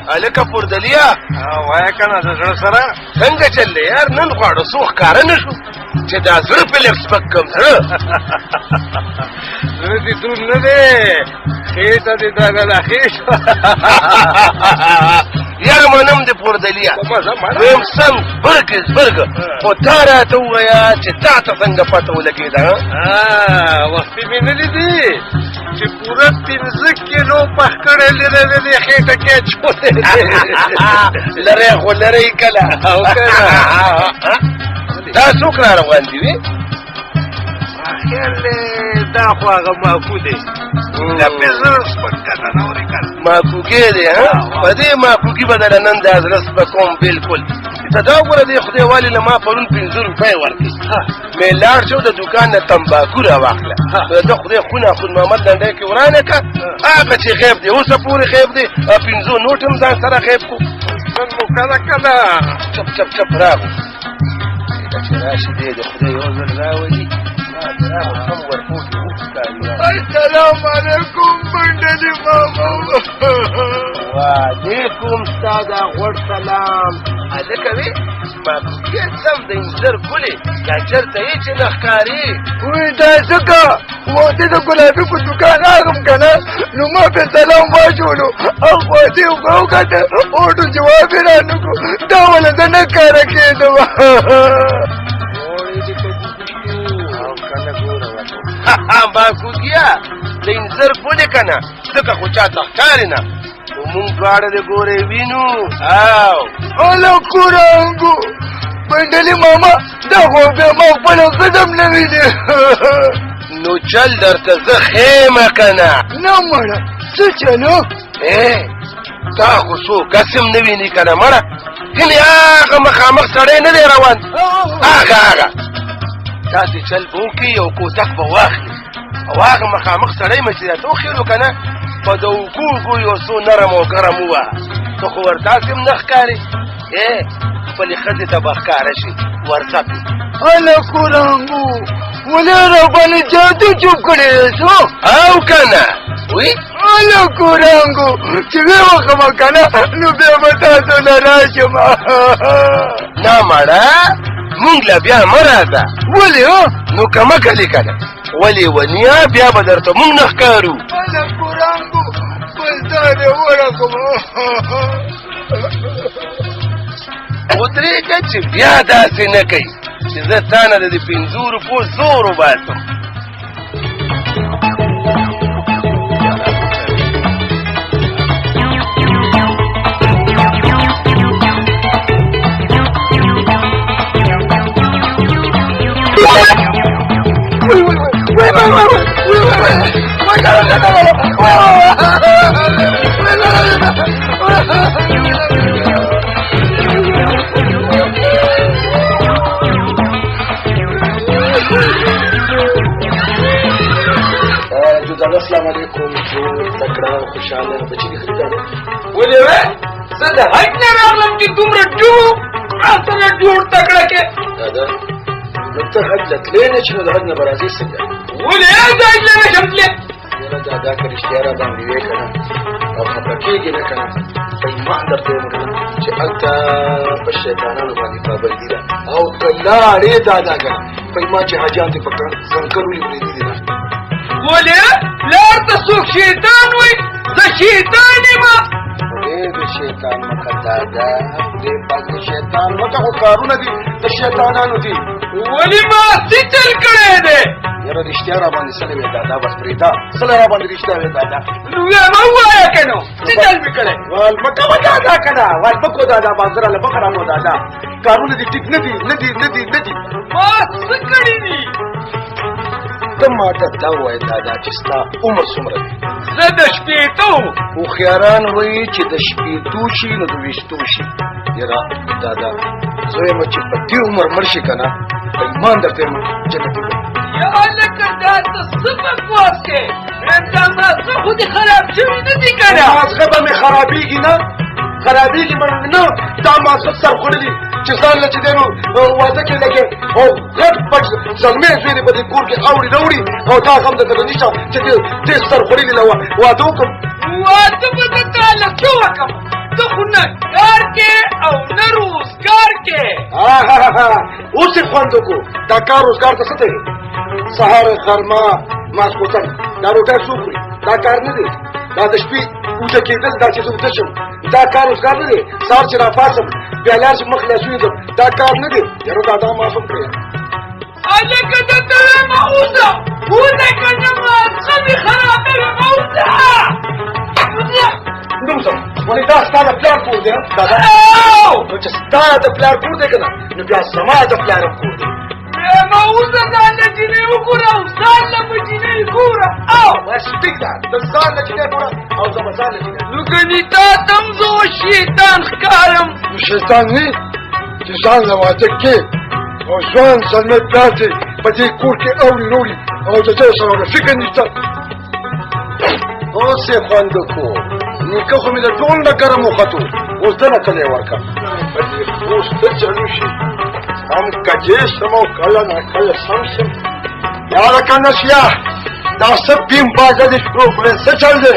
الکه پردلیا وایه کنه د زړه سره څنګه چل دی یار نن غواړو څو ښکاره نه شو چې دا زړه پې لږ سپک کم زړه زړه دې دروند نه دی خېټه دې داغله خې شوه یار منم د پردلیا ویم سم زبرګ خو تا راته ووایه چې تا ته څنګه پته ولګېده وختي مې نه لیدي چې پوره 15 کیلو پخکړې لرې دې خېټه کې اچولې لرې خو لرې کله دا څوک را روان دي وي خیر دا خو هغه ماکو دی دا پېزر سپکه ده نورې کنه ماکوګې دی په دې ماکوګي به دله نن دا زړه سپکوم بلکل ته دا وګوره دې خدای والي له ما پرون 15 روپۍ ورکړي مې لاړ شو د دوکان نه تمباکو راواخله د خدای خونه خود محمد لنډۍ کې ورانه که هغه چې غیب دی اوسه پورې غیب دی 15 نوټ هم ځان سره غیب کړو نن مو کله چپ راغو چې راشي دی د خدای یو ځل راولي السلام علیکم بندلی ماما وعلیکم ستا دا غوړ سلام هلکه وې ماکوګې سم د انځر ګلې دا چېرته یې چې نه ښکارې وی دا ځکه واده د ګلابي په دوکان راغم که نه نو ما پې سلام واچولو او واده وکړه اوټو جواب یې رانه کړو دا ولې زه نه ښکاره کېدم ماکوګیا د انځر ګلې که نه ځکه خو چاته ښکارې نه خو مونږ دواړه د ګورې وینو هله کورانګو بندلي ماما دا خو بیا ما خپله قدم نه وینې نو چل درته زه ښیمه که نه نه مړه څه چلو تا خو څو کسم نه ویني که نه مړه ځینې هغه مخامخ سړی نه دی روان هغه داسې چل به وکړي یو کوتک به واخلي او هغه مخامخ سړی مې چې راته وخېلو که نه په د اوږو یو څو نرم او ګرم ووهه ته خو ورتاسې هم نه ښکارې خپلې ښځې ته به ښکاره شي ورځپې هله کورانګو ولې راباندې جادو چوپ کړی څو او که نه وی هله کورانګو چې ویې وکړمه که نه نو بیا به تاسو نه راشم نه مړه مونږ له بیا مه راځه ولې نو که مه کلې که نه ولې ونیا بیا به درته مونږ نه ښکارو هله کورانګو بل ځان یې ورکړم ودرېږه چې بیا داسې نه کوي چې زه تا نه د 15 روپو زور وباسم السلام علیکم ټول تکړه خوشحاله بچي دې خریدار ولې وې زه د حج نه راغلم چې دومره ډوب راسره جوړ تکړه کې دادا نو ته حج ته تللی نه چې نو د حج نه به راځې څنګه ولې زه حج نه نشم تللی یاره دادا که رښتیا را باندې وې که نه او خفه کېږې نه که نه په ایمان درته وایم که نه چې هلته په شیطانانو باندې پابندي ده او که لاړې دادا که نه په ایمان چې حاجیان دې په ځنکل ولې پرېږدي دي نه ولې لار ته څوک شیطان وای زه شیطان یم د شیطان مکه دادا خدای پاک د شیطان مکه خو کارونه دي د شیطانانو دي ولې ما څه چل کړی دی یاره رښتیا را باندې څه نه وې دادا بس پرېږده څه را باندې رښتیا وې دادا نو بیا مه ووایه که نو څه چل مې کړی وال مه کوه دادا که نه وال مه کو دادا بازره له مخه رانو دادا کارونه دي ټیک نه دي ما څه کړي دي ته ما ته دا ووایه دادا چې ستا عمر څومره دی زه د شپېتو هوښیاران وایي چې د شپېتو شي نو د ویشتو شي یاره دادا زه یم چې په دې عمر مړ شي که نه په ایمان درته یم جنتي به یا لکه دا ته څه بکواس کې دا مازغه خو دې خراب شوي نه دي که نه مازغه به مې خرابېږي نه خرابېږي به نه دا مازغه سر خوړلي چې ځان له چې دی نو واده کې لګې او غټ پټ زلمې زوی دې په دې کور کې اوړي راوړي او دا غم درته نشته چې دې سر خوړلي له واده وکړم واده به د تا له څه وکړم ته خو کار کې او نه روزګار کې. اوس یې خوند وکړو. دا کار روزګار ته څه دی؟ سهار غرمه ماسخوتن دا روټۍ څوک خوري؟ دا کار نه دی. دا د شپې اوده کېدل، دا چې زه اوده شم، دا کار روزګار نه دی. سهار چې راپاڅم بیا لار چې مخ لاسوېږم، دا کار نه دی. یاره دا دا معلوم کړې. هلکه دلته ویمه اوسه که نه ماڅخه مې خرابوي مه اوسه. نو ځم ولې دا ستا د پلار کور دی دادا؟ نو چې ستا د پلار کور دی که نه، نو بیا زما د پلار هم کور دی. ویمه اوسه ځان له جینۍ وګوره او ځان له به جینۍ ګوره. بس ټیک ده، ته ځان له جینۍ ګوره او زه به ځان له جینۍ. نو ګنې تا ته هم زه اوس شیطان ښکارم. نو شیطان نه چې ځان له واده کې او ځوان زلمی پلار دی په دې کور کې اوري روړي او د ده سره د فکر نشته. اوس یې خوند وکړو. نیکه خو مې د ټول نه ګرم وختو، اوس ده نه کله یې ورکړه. په دې اوس ته چلو شي هم کجې سم او کله نه کله سم شم. یاره که نسیه دا څه بیم بازه دې شروع کړې، څه چل دی؟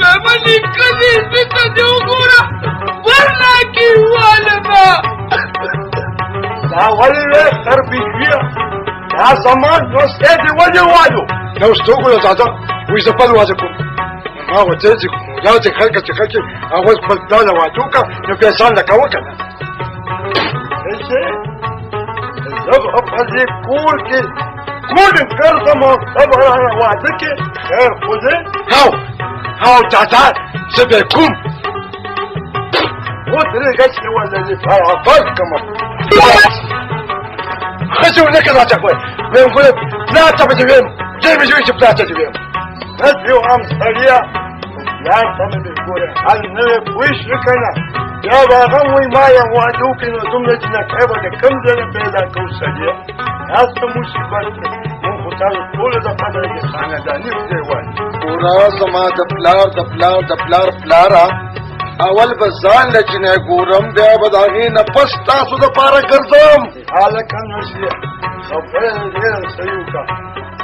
ویمه نیکه دې زه ته دې وګوره ورنه کې والمه. دا ولې وې سر بیشویه دا زمان دوستی دې ولې وایو؟ نو اوس ته وګوره دادا وایي زه بل واده کوم. ما ورته چې دا چې خلک چې خلک هغوی خپل پلان واده وکړه نو بیا ځان لکه وکړه. زه به په دې کور کې کور ګرځم او زه به واده کې خیر خو دی. هاو دادا زه به یې کوم. ودرېږه چې ولا دې فرافر کړمه. ښځې ونه که راته وایي ویم ګوره پلار ته به دې ویم ډېر مې ژوي چې پلار ته دې ویم. بس یو هم سړیه پلار ته مې ګوره حل نه وې پوه شوې که نه. بیا به هغه هم وایي ما یې واده وکړې نو دومره جنکۍ به د کوم ځای نه پیدا کړو سړیه. دا څه مصیبت دی. مونږ خو تاسو ټولو دپاره د خانداني ځای وایي. ګوره زما د پلار د پلار د پلار پلاره اول به ځان له جینۍ ګورم بیا به د هغې نه پس تاسو دپاره ګرځم. هلکه نسیه خبره یې ډېره صحیح وکړه.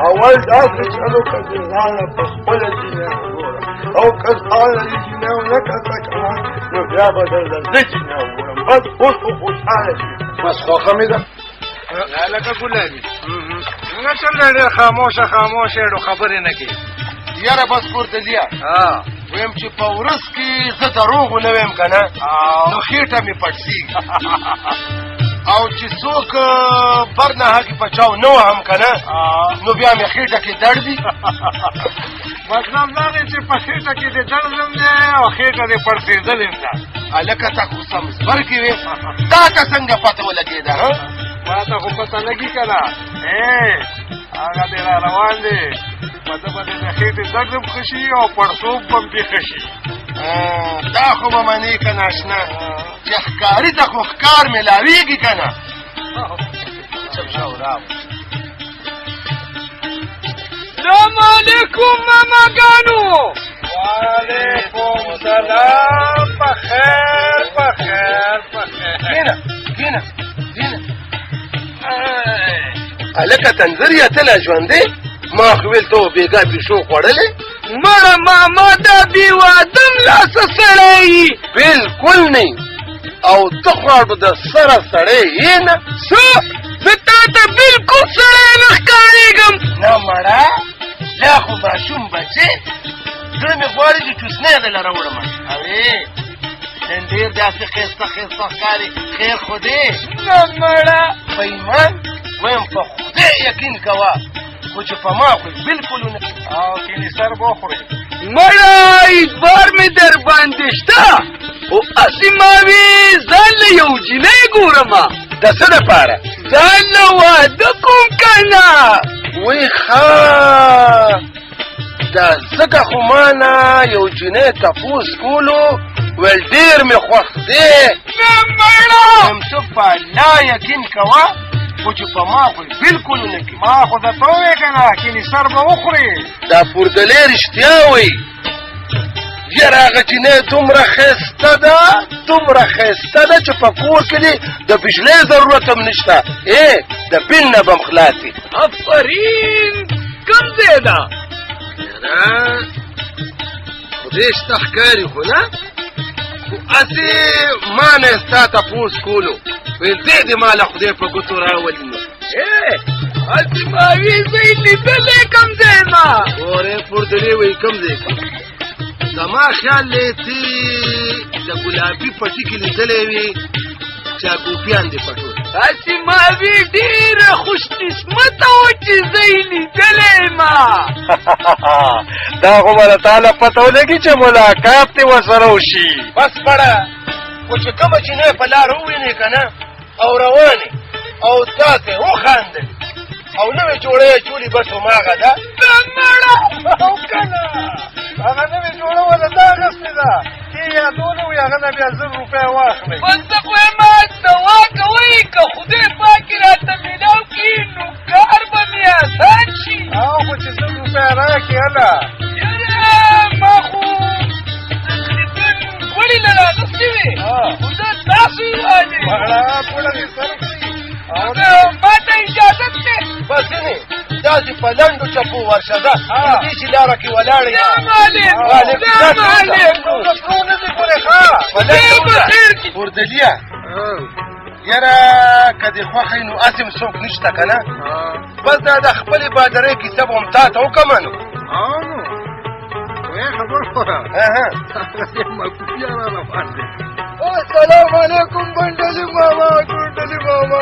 اول داسې چل وکړه چې ځان له په خپله جینۍ وګورم او که ځان له دې جینۍ ونه کته کړه نو بیا به درله زه جینۍ وګورم. بس اوس خو خوشحاله شي. بس خوښه مې ده. لکه ګلابي څنګه چل دی؟ ډېر خاموشه خاموشه ډو خبرې نه کوي. یاره بس کورتلیا ویم چې په ورځ کې زه دروغ ونه ویم که نه نو خېټه مې پړسېږي او چې څوک بر نه هغې په چاو نه وهم که نه نو بیا مې خېټه کې درد وي. مطلب دا دی چې په خېټه کې دې درد هم دی او خېټه دې پړسېدل هم ده. هلکه تا خو سمزبرګې وې تا ته څنګه پته ولګېده؟ ما ته خو پته لګي که نه هغه دې را روان دی په ده به دې د خېټې درد هم ښه شي او پړسوب به هم دې ښه شي. دا خو به منې که نه اشنا چې ښکاري ته خو ښکار میلاوېږي که نه. سلام علیکم ماماګانو. وعلیکم سلام. بخیر بخیر بخیر. کېنه کېنه کېنه. هلکه تنظر یا ته لا ژوندې؟ ما خو ویل ته بېګا پیشو خوړلې. مړه ماما دا بې وادم لاسه سړی بلکل نه او ته خو د سره سړی یې نه. څه زه تا ته بلکل سړی نه ښکارېږم. نه مړه لا خو ماشوم بچې زړه مې غواړي چې چوسنی دله راوړمه. اوې نن ډېر داسې ښایسته ښایسته ښکاري. خیر خو دی؟ نه مړه په ایمان ویم په خدای یقین کوه خو چې په ما خو بلکل ونه. او کینی سر به وخورې. مړه اعتبار مې در باندې شته خو هسې ما وې ځان له یو جینۍ ګورمه. د څه دپاره؟ ځان له واده کوم که نه. وی ښه دا ځکه خو ما نه یو جینۍ تپوس کولو ویل ډېر مې خوښ دی. نه مړه یم ته په لا یقین کوه خو چې په ما خو بلکل ونه کړي. ما خو درته وویې که نه کینی سر به وخورې. دا پورګلې رښتیا وایي. یاره هغه جینۍ دومره ښایسته ده دومره ښایسته ده چې په کور کې دې د بجلۍ ضرورت هم نشته. د بل نه به م خلاصې. افرین کوم ځای ده؟ یاره خدای شته ښکاري خو نه اسې ما نه ستا تپوس کولو ویل دې دې ما له خدای په ګوتو راولي نو اسې ما وی زه یې لیدلی کوم ځای ما اورې پوردلې وایي کوم ځای زما خیال دی ته د ګلابي پټي کې لیدلی وي چاګوپیان دې پټول اسې ما وی ډېره خوش قسمته وه چې زه یې لیدلی ما دا خو به د تا له پته ولګي چې ملاقات دې ورسره وشي بس پړه خو چې کومه چینی په لاره ووینې که نه او روانې او تاسې وخاندل او نوې جوړه یې چولې بس هماغه ده دا مړه او که نه هغه نوې جوړه وله دا اخېستې ده کې یادونه وي هغه نه بیا 1000 روپۍ واخلئ بس زه خو یم دوا کوئ که خدای پاک راته میلاو کړي نو کار به مې اسان شي او خو چې 1000 روپۍ راکړې هله یاره ما خو تقریبا ګوړې نه راغستې وې خو زه تاسو یې والې مړه پوړه دې سر کړي ما ته اجازت دی بس نه داسې په لنډو چپو ورشه ده دې چې لاره کې ولاړې پوردليه یاره که دې خوښه نو اسې م څوک نشته که نه بس دا د خپلې بادرۍ کیسه به هم تا ته وکړمه نو السلام علیکم بنډلي ماما ټونډلي ماما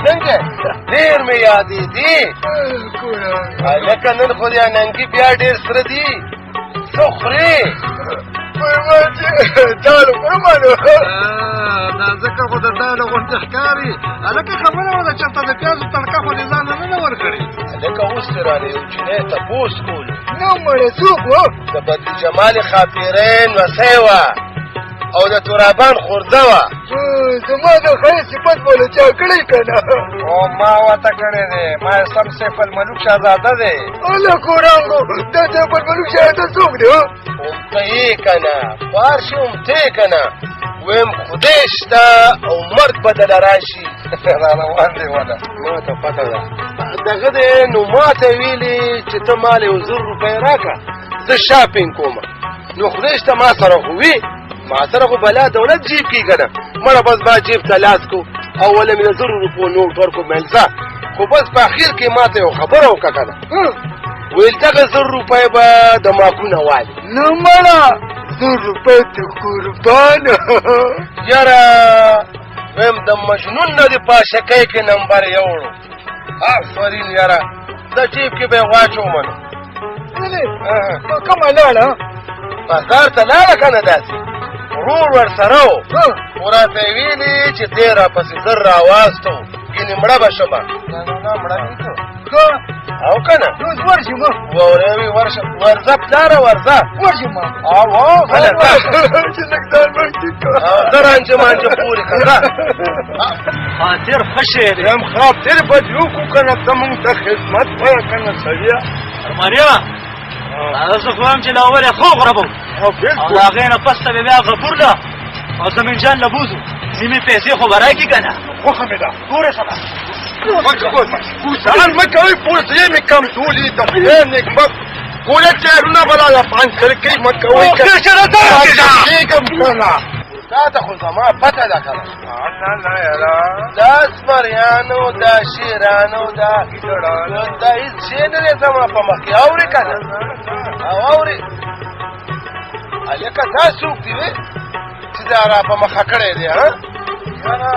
څنګه ډېر مې یادېدې لکه نن خو دې ننګي بیا ډېر سره دي څه خورې دال ومنو دا ځکه خو د داله غوندې ښکاري هلکه خبره وه ده چېرته د پیازو تړکه خو دې ځان نه ورکړې هلکه اوس دې رانه یو چینی تپوس کولو نو مړې څوک و د بدل جمال خاپیرین وسی وه او د ترابان خورده وه زما د خیر صفت بوله چا کړی که نه او ما ورته کړی دی ما یې سم سیف الملوک شهزاده دی هلکو وړانګو دا سیف الملوک شهزاده څوک دی هم ته یې که نه فارشي هم ته یې که نه ویم خدای شته او مرګ به دله راشي را روان دی وله ما ته پته ده دغه دی نو ما ته ویلې چې ته مال 1000 روپۍ راکړه زه شاپینګ کوم نو خدای شته ما سره خو وي ما سره خو بلا دولت جیب کې که نه مړه بس ما جیب ته لاس کو او ولې مې د 1000 روپو نوټ ورکو ملځه خو بس په اخر کې ما ته یو خبره وکړه که نه ویل دغه 1000 روپۍ به د ماکونه والي نو مړه 1000 روپۍ ته قربان یاره ویم د مجنون نه د پاشکۍ کې نمبر یوړو آفرین یاره د جیب کې به یې واچومه نو په کومه لاړه بازار ته لاړه که نه داسې ورور ورسره و خو راته یې ویلې چې دی راپسې زر راواستو ګینې مړه به شمه مړه او که نه اوس ورشم وورې وي ورشه ورځه پلاره ورځه ورشم او هلکه چې لږ ځان مخکې کړه زه رانجه مانجه پورې که نه خاطر ښه شی دی یم خاطر به دې وکړو که نه ته مونږ ته خدمت وایه که نه سړیه مریم زه خو وایم چې له اول یې خوږ ربو او د هغې نه پس ته به بیا غفور له او زمین جان له بوزو نیمې پیسې خو به راکړي که نه خوښه مې ده ګورې سبا سهار مه کوئ پوزې مې کمزولي د خدای نعمت ګوله چارونه به راله پانسرکۍ مه کوئ کېږم که نه تا ته خو زما پته ده که نه دا زمریانو دا شیرانو دا هېڅ شی نه دی زما په مخ کې اورې که نه او اورې هلکه دا څوک دی وې چې دا را په مخه کړی دی ها یاره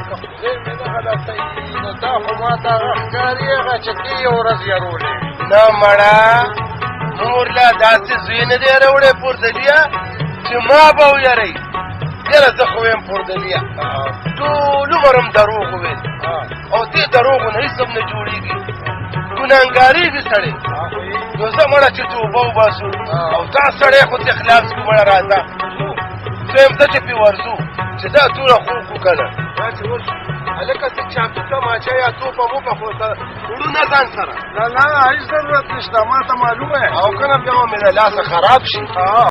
که خدای مې نه غلطوي نو دا خو ما ته هغه ښکاري هغه چې دې یو ورځ یارولې نه مړه مور لا داسې زوی نه دی راوړی پوردليه چې ما به ویروي یاره زه خو ویم پوردليه ټول عمر هم دروغ وویل او دې دروغو نه هېڅ هم نه جوړېږي ګناهګارېږي سړی نو زه مړه چې توبه وباسو او دا سړی خو دې خلاف کړو مړه راځه دویم زه چې پې ورځو چې دا ټوله خوب کړو که نه داسې وشو هلکه ته چاپیته ماچه یا توپه موپه خو وړونه ځان سره نه هېڅ ضرورت نشته ما ته معلومه او که نه بیا به مې له لاسه خراب شي